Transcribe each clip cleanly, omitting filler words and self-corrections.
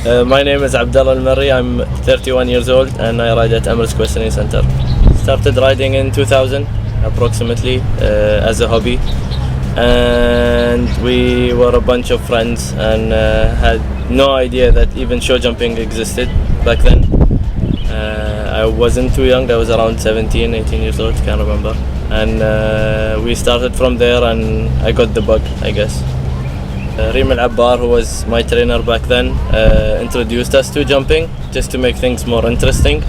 My name is Abdulla Al Marri. I'm 31 years old and I ride at Emirates Equestrian Center. Started riding in 2000 approximately as a hobby, and we were a bunch of friends and had no idea that even show jumping existed back then. I wasn't too young, I was around 17, 18 years old, can't remember. And we started from there and I got the bug, I guess. Al Abbar, who was my trainer back then, introduced us to jumping just to make things more interesting.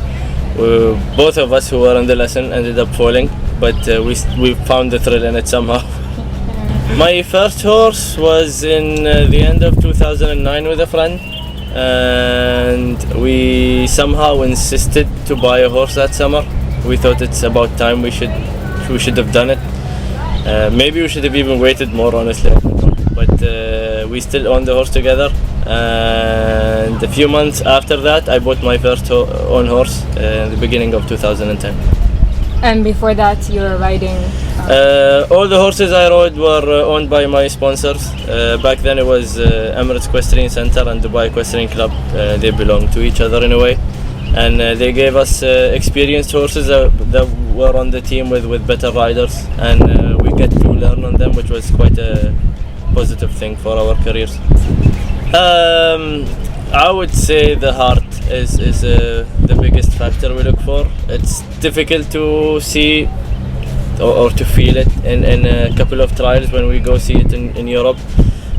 Both of us who were in the lesson ended up falling, but we found the thrill in it somehow. My first horse was in the end of 2009 with a friend, and we somehow insisted to buy a horse that summer. We thought it's about time we should have done it. Maybe we should have even waited more, honestly. But we still own the horse together, and a few months after that I bought my first own horse in the beginning of 2010. And before that you were riding? All the horses I rode were owned by my sponsors. Back then it was Emirates Equestrian Center and Dubai Equestrian Club. They belonged to each other in a way, and they gave us experienced horses that were on the team with better riders, and we get to learn on them, which was quite a positive thing for our careers. I would say the heart is the biggest factor we look for. It's difficult to see or to feel it in a couple of trials when we go see it in Europe.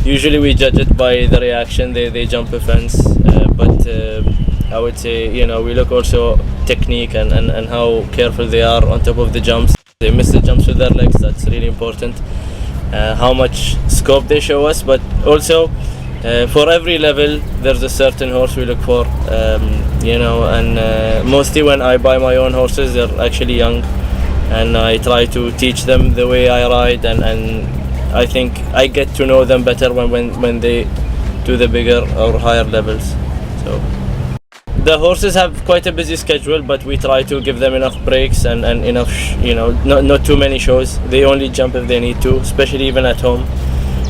Usually we judge it by the reaction, they jump a fence, but I would say, we look also technique and how careful they are on top of the jumps. They miss the jumps with their legs, that's really important. How much scope they show us, but also for every level there's a certain horse we look for, and mostly when I buy my own horses, they're actually young, and I try to teach them the way I ride, and I think I get to know them better when they do the bigger or higher levels. So the horses have quite a busy schedule, but we try to give them enough breaks and enough, not too many shows. They only jump if they need to, especially even at home.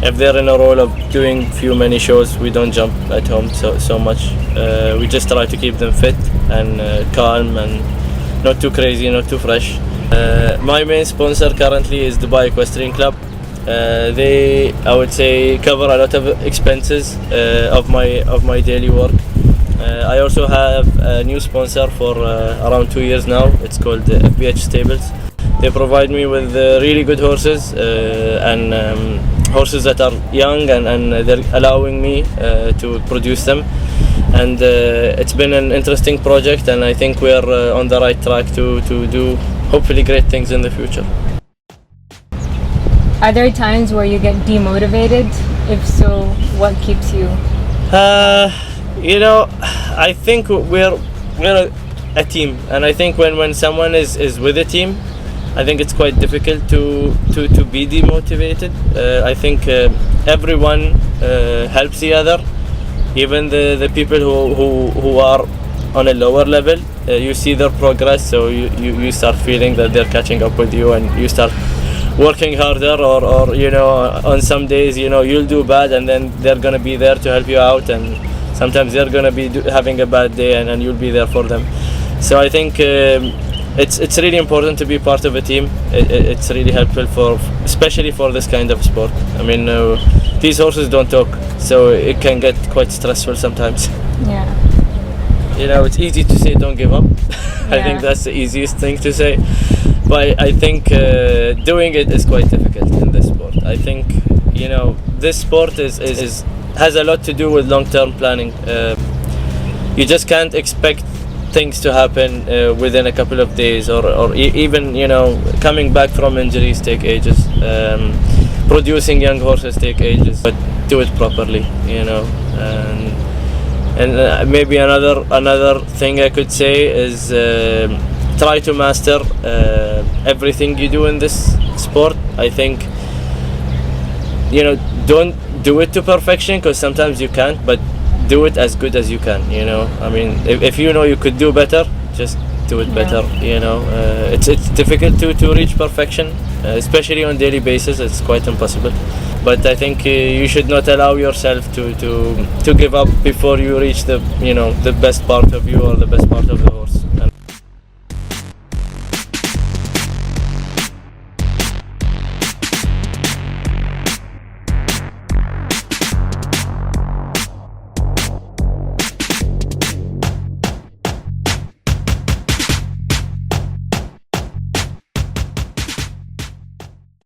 If they're in a role of doing many shows, we don't jump at home so much. We just try to keep them fit and calm and not too crazy, not too fresh. My main sponsor currently is Dubai Equestrian Club. They, I would say, cover a lot of expenses of my daily work. I also have a new sponsor for around 2 years now. It's called FBH Stables. They provide me with really good horses and horses that are young, and they're allowing me to produce them. And it's been an interesting project, and I think we're on the right track to do hopefully great things in the future. Are there times where you get demotivated? If so, what keeps you? I think we're a team, and I think when someone is with a team, I think it's quite difficult to be demotivated. I think everyone helps the other, even the people who are on a lower level. You see their progress, so you start feeling that they're catching up with you, and you start working harder, or on some days you'll do bad, and then they're gonna be there to help you out, and sometimes they're gonna be having a bad day, and you'll be there for them. So I think it's really important to be part of a team. It's really helpful especially for this kind of sport. I mean, these horses don't talk, so it can get quite stressful sometimes. Yeah. It's easy to say don't give up. I think that's the easiest thing to say, but I think doing it is quite difficult in this sport. I think this sport has a lot to do with long-term planning. You just can't expect things to happen within a couple of days, or even coming back from injuries take ages. Producing young horses take ages, but do it properly, and maybe another thing I could say is try to master everything you do in this sport. I think don't do it to perfection, because sometimes you can't, but do it as good as you can. I mean, if you could do better, just do it better. It's difficult to reach perfection, especially on daily basis. It's quite impossible. but I think you should not allow yourself to give up before you reach the best part of you or the best part of the horse. And